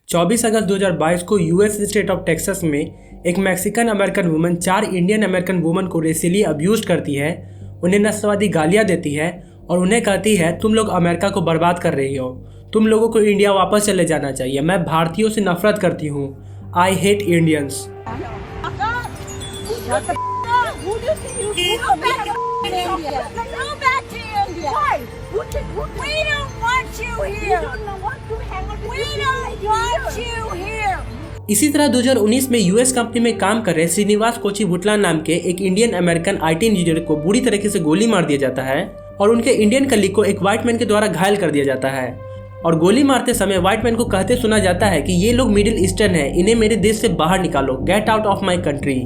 24 अगस्त 2022 को US state of Texas में एक Mexican American woman 4 Indian American woman को रेसिली अब्यूज करती है, उन्हें नस्लवादी गालियां देती है और उन्हें कहती है तुम लोग अमेरिका को बर्बाद कर रही हो, तुम लोगों को इंडिया वापस चले जाना चाहिए, मैं भारतीयों से नफरत करती हूँ, आई हेट इंडियंस। इसी तरह 2019 में यूएस कंपनी में काम कर रहे श्रीनिवास कोचीभुटला नाम के एक इंडियन अमेरिकन आईटी इंजीनियर को बुरी तरीके से गोली मार दिया जाता है और उनके इंडियन कलीग को एक व्हाइट मैन के द्वारा घायल कर दिया जाता है और गोली मारते समय व्हाइट मैन को कहते सुना जाता है कि ये लोग मिडिल ईस्टर्न है, इन्हें मेरे देश से बाहर निकालो, get out of my country.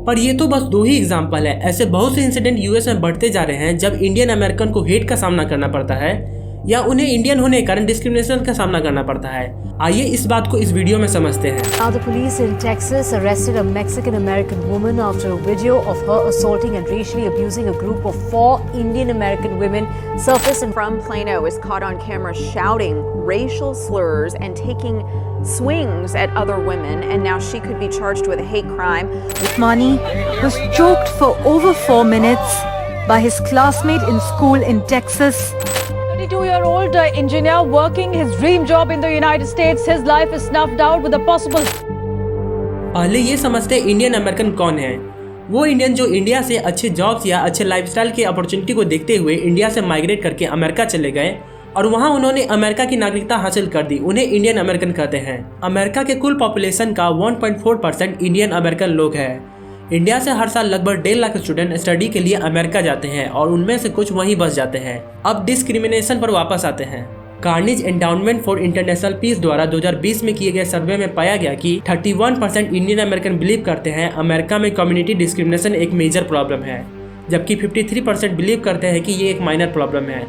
पर ये तो बस 2 ही एग्जाम्पल है, ऐसे बहुत से इंसिडेंट यूएस में बढ़ते जा रहे हैं जब इंडियन अमेरिकन को हेट का सामना करना पड़ता है या उन्हें इंडियन होने के कारण डिस्क्रिमिनेशन का सामना करना पड़ता है। आइए इस बात को इस वीडियो में समझते हैं। Now the police in Texas arrested a Mexican-American woman after a video of her assaulting and racially abusing a group of 4 Indian-American women surfaced from Plano is caught on camera shouting racial slurs and taking swings at other women, and now she could be charged with a hate crime. Uthmani was choked for over 4 minutes by his classmate in school in Texas. 32-year-old engineer working his dream job in the United States. His life is snuffed out with a possible. पहले ये समझते Indian American कौन है। वो Indian जो India से अच्छे jobs या अच्छे लाइफस्टाइल की अपॉर्चुनिटी को देखते हुए इंडिया से माइग्रेट करके अमेरिका चले गए और वहाँ उन्होंने अमेरिका की नागरिकता हासिल कर दी, उन्हें इंडियन अमेरिकन कहते हैं। अमेरिका के कुल पॉपुलेशन का 1.4% इंडियन अमेरिकन लोग हैं। इंडिया से हर साल लगभग 1.5 लाख स्टूडेंट स्टडी के लिए अमेरिका जाते हैं और उनमें से कुछ वहीं बस जाते हैं। अब डिस्क्रिमिनेशन पर वापस आते हैं। Carnegie endowment for international peace द्वारा 2020 में किए गए सर्वे में पाया गया कि 31% इंडियन अमेरिकन बिलीव करते हैं अमेरिका में कम्युनिटी डिस्क्रिमिनेशन एक मेजर प्रॉब्लम है, जबकि 53% बिलीव करते हैं कि ये एक माइनर प्रॉब्लम है।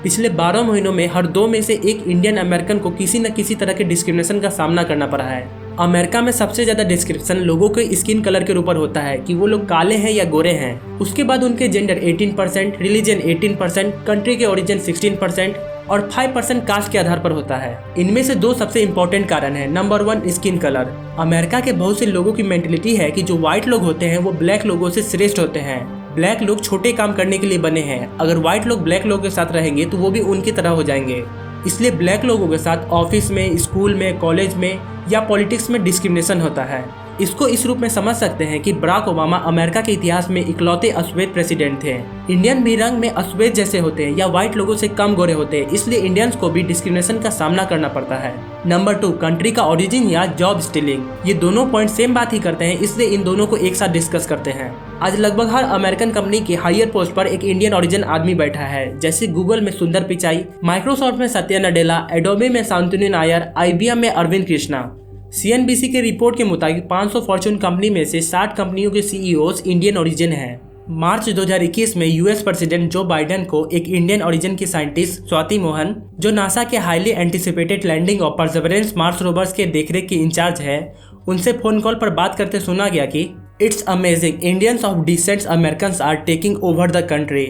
पिछले 12 महीनों में हर 2 में से एक इंडियन अमेरिकन को किसी न किसी तरह के डिस्क्रिमिनेशन का सामना करना पड़ा है। अमेरिका में सबसे ज्यादा डिस्क्रिप्शन लोगों के स्किन कलर के ऊपर होता है कि वो लोग काले हैं या गोरे हैं। उसके बाद उनके जेंडर 18%, रिलीजन 18%, कंट्री के ओरिजिन 16% और 5% कास्ट के आधार पर होता है। इनमें से 2 सबसे इंपॉर्टेंट कारण है। Number 1 skin colour. अमेरिका के बहुत से लोगों की मेंटेलिटी है कि जो व्हाइट लोग होते हैं वो ब्लैक लोगों से श्रेष्ठ होते हैं। ब्लैक लोग छोटे काम करने के लिए बने हैं, अगर व्हाइट लोग ब्लैक लोगों के साथ रहेंगे तो वो भी उनकी तरह हो जाएंगे। इसलिए ब्लैक लोगों के साथ ऑफिस में, स्कूल में, कॉलेज में या पॉलिटिक्स में डिस्क्रिमिनेशन होता है। इसको इस रूप में समझ सकते हैं कि बराक ओबामा अमेरिका के इतिहास में इकलौते अश्वेत प्रेसिडेंट थे। इंडियन भी रंग में अश्वेत जैसे होते हैं या व्हाइट लोगों से कम गोरे होते हैं, इसलिए इंडियंस को भी डिस्क्रिमिनेशन का सामना करना पड़ता है। नंबर 2 कंट्री का ओरिजिन या जॉब स्टीलिंग। ये दोनों पॉइंट सेम बात ही करते हैं, इसलिए इन दोनों को एक साथ डिस्कस करते हैं। आज लगभग हर अमेरिकन कंपनी के हायर पोस्ट पर एक इंडियन ओरिजिन आदमी बैठा है, जैसे गूगल में सुंदर पिचाई, माइक्रोसॉफ्ट में सत्या नडेला, एडोबे में शांतनु नायर, IBM में अरविंद कृष्णा। CNBC के रिपोर्ट के मुताबिक 500 फॉर्च्यून कंपनी में से 60 कंपनियों के CEOs इंडियन ओरिजिन हैं। मार्च 2021 में यूएस प्रेसिडेंट जो बाइडेन को एक इंडियन ओरिजिन की साइंटिस्ट स्वाति मोहन, जो नासा के highly anticipated landing of perseverance Mars rovers के देखरेख की इंचार्ज है, उनसे फोन कॉल पर बात करते सुना गया कि it's amazing, Indians of descent Americans are taking over the country.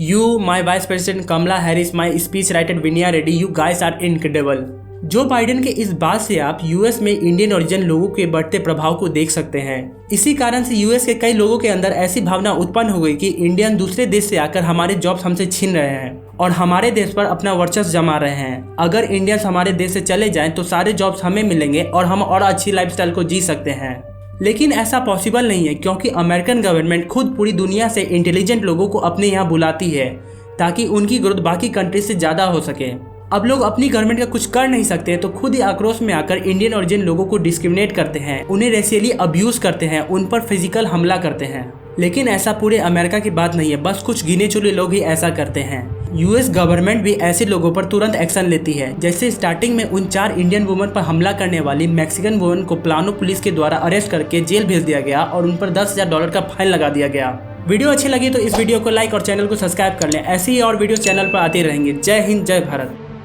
You, my vice president Kamala Harris, my speech writer Vinay Reddy, you guys are incredible. Joe Biden के इस बात से आप यूएस में इंडियन ओरिजिन लोगों के बढ़ते प्रभाव को देख सकते हैं। इसी कारण से यूएस के कई लोगों के अंदर ऐसी भावना उत्पन्न हो गई कि इंडियन दूसरे देश से आकर हमारे जॉब्स हमसे छीन रहे हैं और हमारे देश पर अपना वर्चस्व जमा रहे हैं। अगर इंडियंस हमारे देश से चले जाएं तो सारे जॉब्स हमें मिलेंगे और हम और अच्छी लाइफस्टाइल को जी सकते हैं। लेकिन ऐसा पॉसिबल नहीं है, क्योंकि अमेरिकन गवर्नमेंट खुद पूरी दुनिया से इंटेलिजेंट लोगों को अपने यहाँ बुलाती है ताकि उनकी ग्रोथ बाकी कंट्री से ज्यादा हो सके। अब लोग अपनी गवर्नमेंट का कुछ कर नहीं सकते तो खुद ही आक्रोश में आकर इंडियन ओरिजिन लोगों को डिस्क्रिमिनेट करते हैं, उन्हें रेशियली अब्यूज करते हैं, उन पर फिजिकल हमला करते हैं। लेकिन ऐसा पूरे अमेरिका की बात नहीं है, बस कुछ गिने चुने लोग ही ऐसा करते हैं। यूएस गवर्नमेंट भी ऐसे लोगों पर तुरंत एक्शन लेती है। जैसे स्टार्टिंग में उन 4 इंडियन वुमन पर हमला करने वाली मैक्सिकन वुमन को प्लानो पुलिस के द्वारा अरेस्ट करके जेल भेज दिया गया और उन पर $10,000 का फाइन लगा दिया गया। वीडियो अच्छी लगी तो इस वीडियो को लाइक और चैनल को सब्सक्राइब कर लें। ऐसे ही और वीडियो चैनल पर आते रहेंगे। जय हिंद, जय भारत।